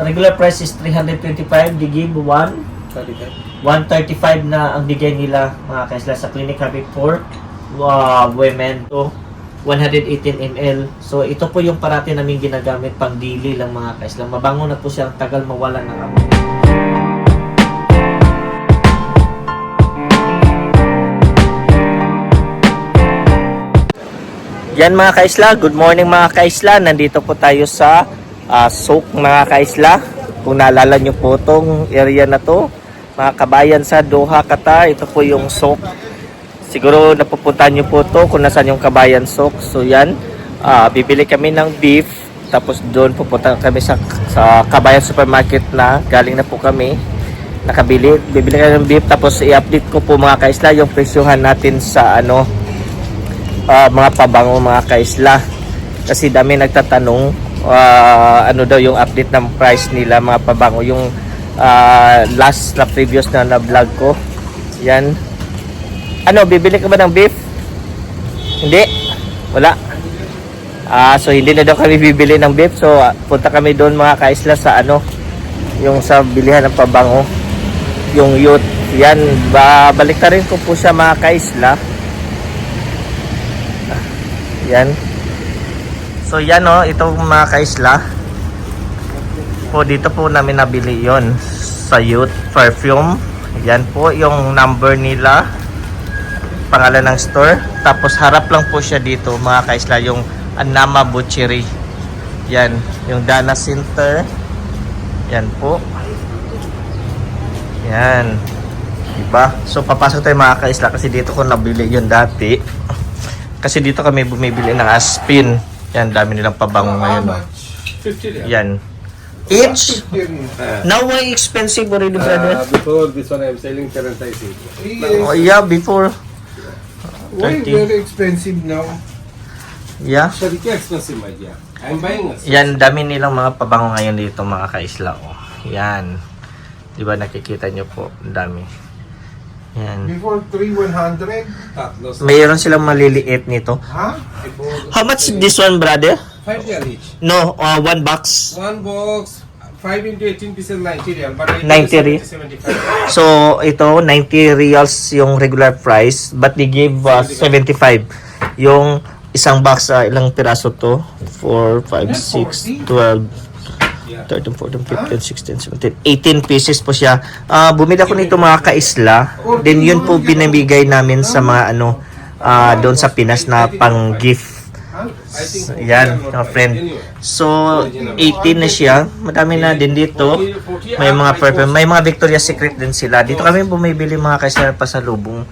regular price is 325. They give 135 na ang bigay nila mga kaisla sa Clinic Happy for women to 118 ml. So ito po yung parati namin ginagamit pang daily lang mga kaisla. Mabango na po siya, ang tagal mawala ng amoy. Yan mga kaisla, good morning mga kaisla. Nandito po tayo sa Souk mga kaisla. Kung naalala nyo po itong area na to, mga kabayan sa Doha, Qatar. Ito po yung Souk. Siguro napupuntahan nyo po to kung nasaan yung kabayan Souk. So yan, bibili kami ng beef. Tapos doon pupunta kami sa kabayan supermarket na galing na po kami nakabili. Bibili kami ng beef, tapos i-update ko po mga kaisla yung presyohan natin sa mga pabango mga kaisla. Kasi dami nagtatanong ano daw yung update ng price nila mga pabango. Yung last na previous na vlog ko. Yan. Ano, bibili ka ba ng beef? Hindi? Wala? So hindi na daw kami bibili ng beef. So punta kami doon mga kaisla sa yung sa bilihan ng pabango. Yung youth. Yan. Babalik na rin ko po siya mga kaisla. Yan. So yan itong mga kaisla. Po dito po namin nabili yon sa Youth Perfume. Yan po yung number nila. Pangalan ng store. Tapos harap lang po siya dito mga kaisla yung Anama Butchery. Yan, yung Dana Center. Yan po. Yan. Diba? So papasok tayo mga kaisla kasi dito ko nabili yun dati. Kasi dito kami bumibili ng Aspin. Yan, dami nilang pabango ngayon. 50 yan. Each? Now why expensive already, brother? Before this one I'm selling 36. Oh, yeah, before. Why 30. very expensive now? Yeah. Sharika expensive, my dear. I'm buying a Yan, dami nilang mga pabango ngayon dito, mga kaisla. Oh. Yan. Diba nakikita nyo po? Ang dami. Yan. Before 3,100? no, sir. Mayroon silang maliliit nito. Huh? How much this one, brother? 5 real each. No, one box. One box, 5 into 18 pieces, 90 real. But I 90 real. 75. So, ito, 90 reals yung regular price. But they gave 75. Yung isang box, ilang piraso to? 4, 5, 6, 12, 13, 14, 15, 16, 17, 18 pieces po siya. Bumili ako nito mga kaisla. Then yun po binibigay namin sa mga doon sa Pinas na pang gift. Yan, mga friend. So 18 na siya. Madami na din dito. May mga perfume, may mga Victoria's Secret din sila. Dito kami bumibili mga kaisla pa sa lubong.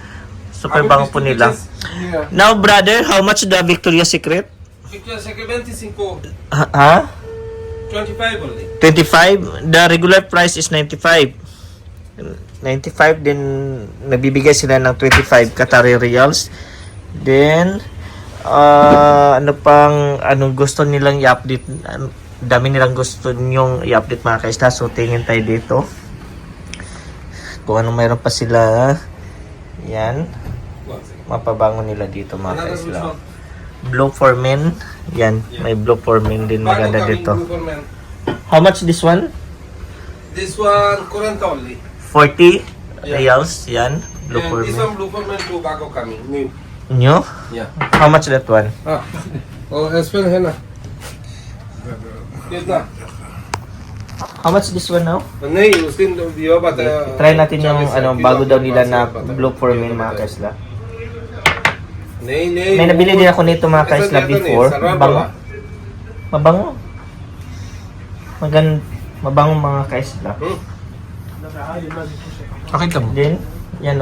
Super bango po nila. Now brother, how much the Victoria's Secret? Victoria's Secret 25. Ha? 25 only. 25, the regular price is 95. 95 din nabibigay sila ng 25 Qatari reals. Then anong gusto nilang i-update, dami nilang gusto nyong i-update mga kaisla. So tingin tayo dito kung anong mayroon pa sila. Yan, mapabango nila dito mga kaisla. Blue for men. Yan, may blue for men din maganda dito. How much this one? This one current only. 40 reals. Yan, blue And for this men. one blue for men, two bago coming. New. New? Yeah. How much that one? Oh, explain here na. Yes na. How much this one now? नहीं उसके दियो बता. Try natin yung bago daw nila na blue for men mga kaisla. नहीं May nabili din ako nito mga kaisla before. Mabango. Mabango. Mabango mga kaisla. Okay tam. Then, yan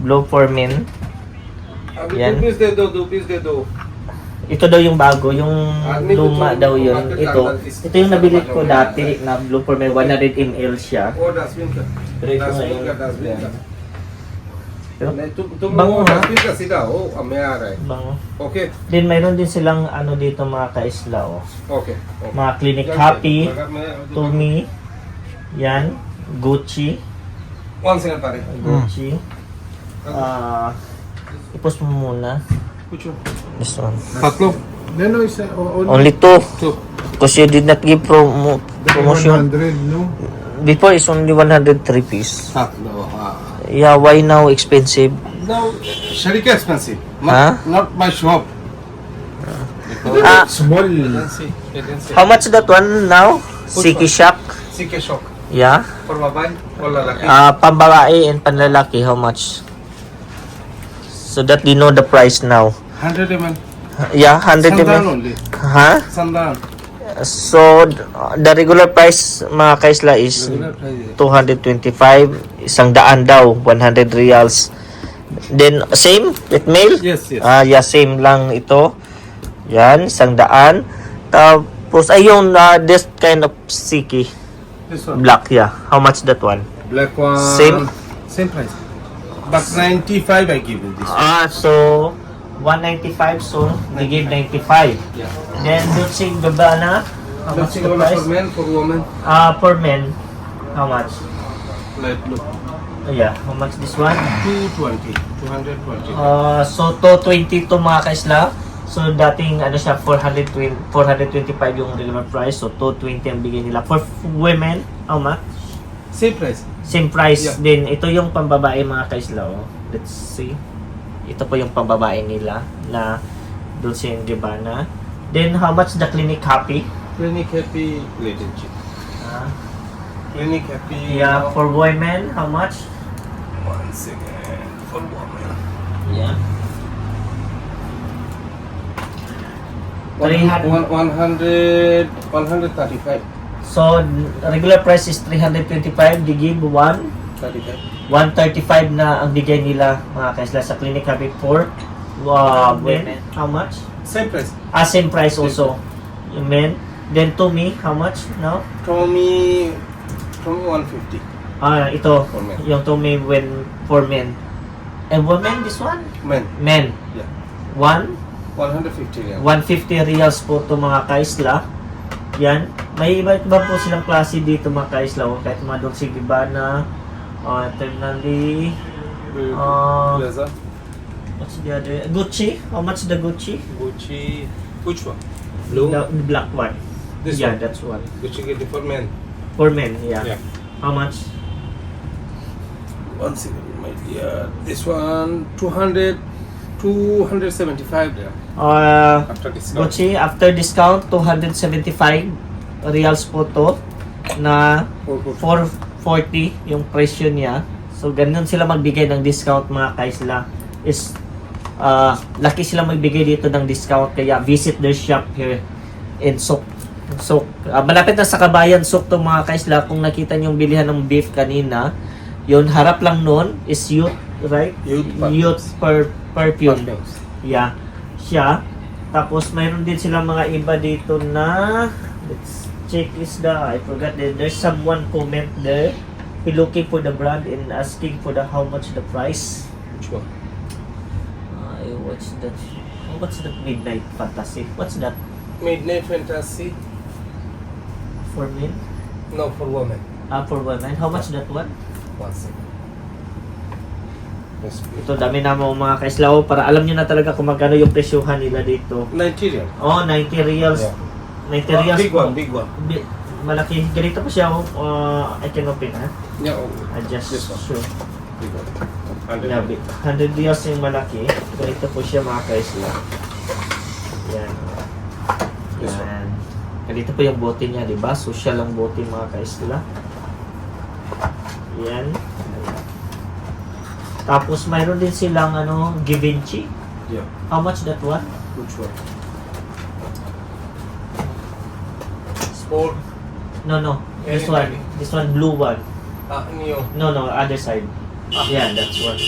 blue for men. Yan. दो पीस दे दो. Ito daw yung bago, yung luma daw yun. Ito yung nabili ko dati na blue for men, 100 ml siya. वो डस्टबिन का. Pero ito dustbin का ngayon, dustbin का. Pero, नहीं तुम bango वो ha? Dustbin का सीधा हो अब मैं आ रहा है. bango. Okay Then mayroon din silang dito mga kaisla okay. mga Clinic Happy, Tumi, yan, Gucci, one second पारे. Gucci. I-post mo muna. कुछ This one. पतलो No, it's Only 2. Two. Because you did not give promotion. 100, no? Before it's only 103 piece. No. Yeah, why now expensive? Now, Sharika expensive. Huh? Not my shop. Ah, Small. Agency. how much that one now? Siki Shack. CK shop. Yeah. For babae or lalaki? Pambabae and panlalaki, how much? So that you know the price now. 100 ml. Yeah, 100 Sandan ml. only. Huh? Sandan. So, the regular price, mga kaisla, is Regular price. 225. Isang daan daw, 100 reals. Then, same with male? Yes. Yeah, same lang ito. Yan, isang daan. Tapos, ayun, this kind of siki. This one. Black, yeah. How much that one? Black one. Same price. But 95 I give you this. So, 195, so they give 95. Yeah. Then, Dolce Gabbana, how much Let's the for price? men, for women. For men, how much? Light blue. Yeah, how much this one? 220. 220. So 220 to mga kaisla. So dating ano siya 425 yung regular price. So 220 ang bigay nila. For women, how much? Same price. Same price Yeah. din. Ito yung pambabae mga kaisla. Oh. Let's see. Ito po yung pambabae nila na Dolce & Gabbana. Then how much the Clinic Happy? Clinic Happy little cheap. Clinic Happy. Yeah, for women, how much? One second. For women. Yeah. 135. So regular price is 325. They give 35. 135 na ang bigay nila mga kaisla sa Clinic Happy for women. How much? Same price. Same price also. Men. Then to me, how much now? Tommy 150. Ito. For men. Yung to me when for men. And women, this one? Men. Men. Yeah. 150 150 real. reals po to mga kaisla. Yan. May iba-iba po silang klase dito mga kaisla. Kahit mga Dolce & Gabbana, Eternally, Blazer. what's the other? Gucci. How much the Gucci? Gucci. Which one? Blue. The black one. This Yeah, one. that's one. Gucci get for men. For men, yeah. Yeah. How much? One second, my dear. This one 275 there. After discount. Gucci, after discount, 275 reals po to na 440 yung presyo niya. So, ganun sila magbigay ng discount mga kaisla. Is, laki sila magbigay dito ng discount. Kaya, visit their shop here in Sok. So, malapit na sa Kabayan Sok to mga kaisla. Kung nakita niyo yung bilihan ng beef kanina, yun, harap lang nun is Youth, right? Youth Perfume. Perfumes. Yeah, siya. Tapos mayroon din silang mga iba dito na let's check is I forgot that there's someone comment there. He looking for the brand and asking for the how much the price. Which one? What's that Midnight Fantasy? What's that Midnight Fantasy. for men? No, for women. For women. How much that one? One second. Yes, please. Ito dami na mga kaislaw para alam niyo na talaga kung magkano yung presyuhan nila dito. 90 real. 90 reals. Yeah. 90 reals. Big po. one, big one. Malaki. Ganito pa siya. I can open, ha? Yeah, I just This one. sure. big one. Yeah, 100 reals yung malaki. Ganito po siya mga kaisla. Yan. This one. Yan. Ganito po yung bote niya, di ba? Social ang bote mga kaisla. Yan. Tapos mayroon din silang Givenchy. Yeah. How much that one? Which one? Sport. No. This one. This one blue one. Neo. No, other side. Yeah, that's one.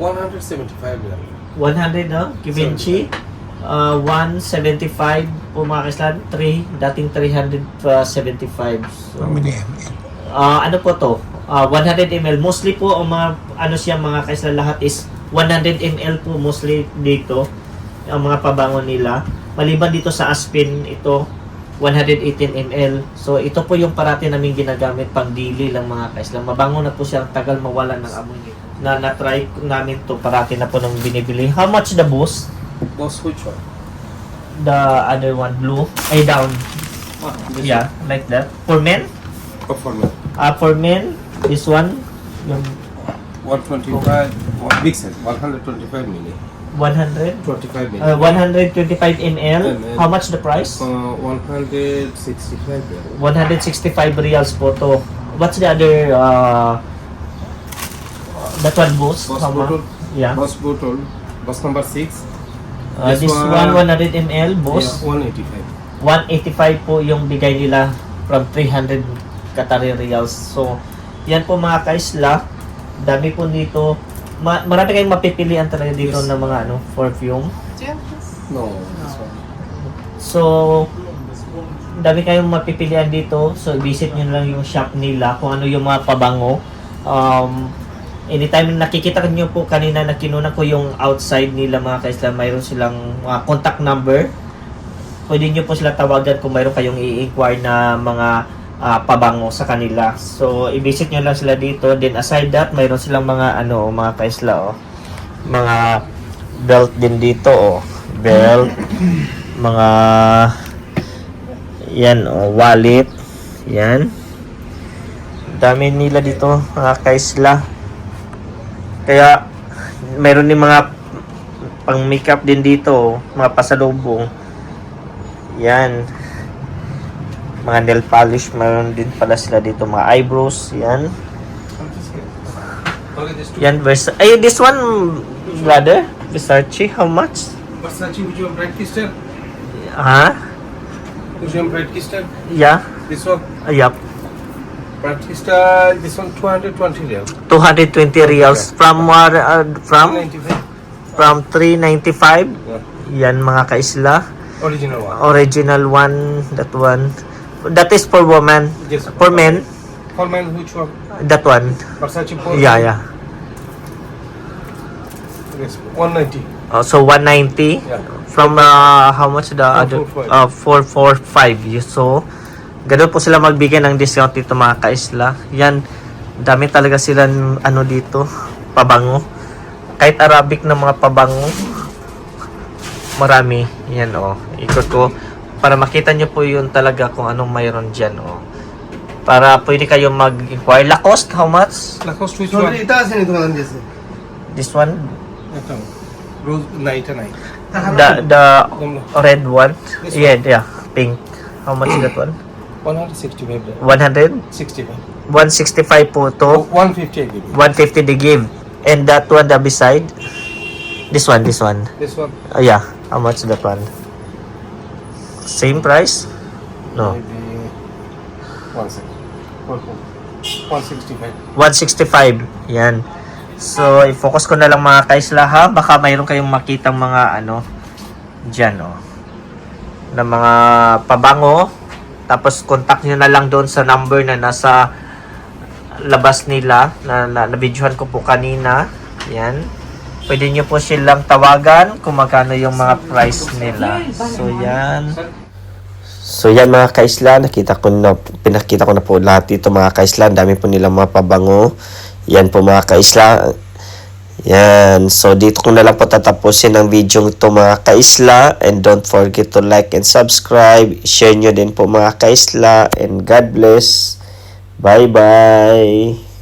175 real. 100 Givenchy. 175 po mga kaislan. Dating 375. So, How many ml? ano po to? 100 ml. Mostly po ang mga siya mga kaislan lahat is 100 ml po mostly dito ang mga pabango nila. Maliban dito sa Aspen ito 118 ml. So ito po yung parati namin ginagamit pang daily lang mga kaisla. Mabango na po siya, ang tagal mawala ng amoy nito. Na-try namin to parati na po nung binibili. How much the Boss? Boss, which one? The other one, blue. Ay, down. This Yeah, like that. For men? one. Oh, for me. For men, this one, yung 125, big size, 125 milli. 100? 25 milli. 125 ml. How much the price? 165 milli. 165 reals po to. What's the other, that one, Boss? Boss How much? bottle. Yeah. Boss bottle. Boss number 6. This one, 100 ml, Boss. Yeah, 185. 185 po yung bigay nila from 300 Qatari reals. So, yan po mga kaisla. Dami po dito. Marami kayong mapipilian talaga dito Yes. ng mga perfume. No, this one. So, dami kayong mapipilian dito. So, visit nyo lang yung shop nila kung ano yung mga pabango. Anytime nakikita nyo po kanina na kinunan ko yung outside nila mga kaisla, mayroon silang contact number. Pwede nyo po sila tawagan kung mayroon kayong i-inquire na mga pabango sa kanila. So, i-visit nyo lang sila dito. Then, aside that, mayroon silang mga mga kaisla, mga belt din dito, belt, mga yan, wallet, yan. Dami nila dito, mga kaisla. Kaya, mayroon din mga pang makeup din dito, mga pasalubong. Yan. Mga nail polish, mayroon din pala sila dito, mga eyebrows, yan. Yan, this one, brother, Versace, how much? Versace, which one? Bright Crystal? Which one? Bright Crystal? Yeah, This one? yup. Bright Crystal, this one 220 real. 220 reals from 95. from 395. Yeah. Yan mga kaisla. Original one. Original one, that one. That is for woman. Yes. For men, For men, which one? that one. Versace for Yeah. Yes, 190. So 190 Yeah. from how much the other 445. So ganun po sila magbigay ng discount dito mga kaisla. Yan, dami talaga sila dito, pabango. Kahit Arabic na mga pabango, marami. Yan ikot ko para makita nyo po yun talaga kung anong mayroon dyan para pwede kayo mag-inquire. Lacoste, how much? Lacoste, which one? This one? Ito. Rose 99. The red one? This Yeah, pink. How much is that one? 165. 100? 65. 165 po to. 150 I give you. 150 they give. And that one, the beside? This one. This one? Yeah. How much that one? Same price? No. Maybe 1 second. 165. 165. Yan. So, i-focus ko na lang mga kaisla ha. Baka mayroon kayong makitang mga dyan na mga pabango. Tapos, contact nyo na lang doon sa number na nasa labas nila na na-videohan ko po kanina. Yan. Pwede nyo po silang tawagan kung magkano yung mga price nila. So, yan. So, yan mga kaisla. Pinakita ko na po lahat dito mga kaisla. Ang dami po nilang mga pabango. Yan po mga kaisla. Yan. So, dito ko na lang po tatapusin ang video ito mga kaisla. And don't forget to like and subscribe. Share nyo din po mga kaisla. And God bless. Bye-bye.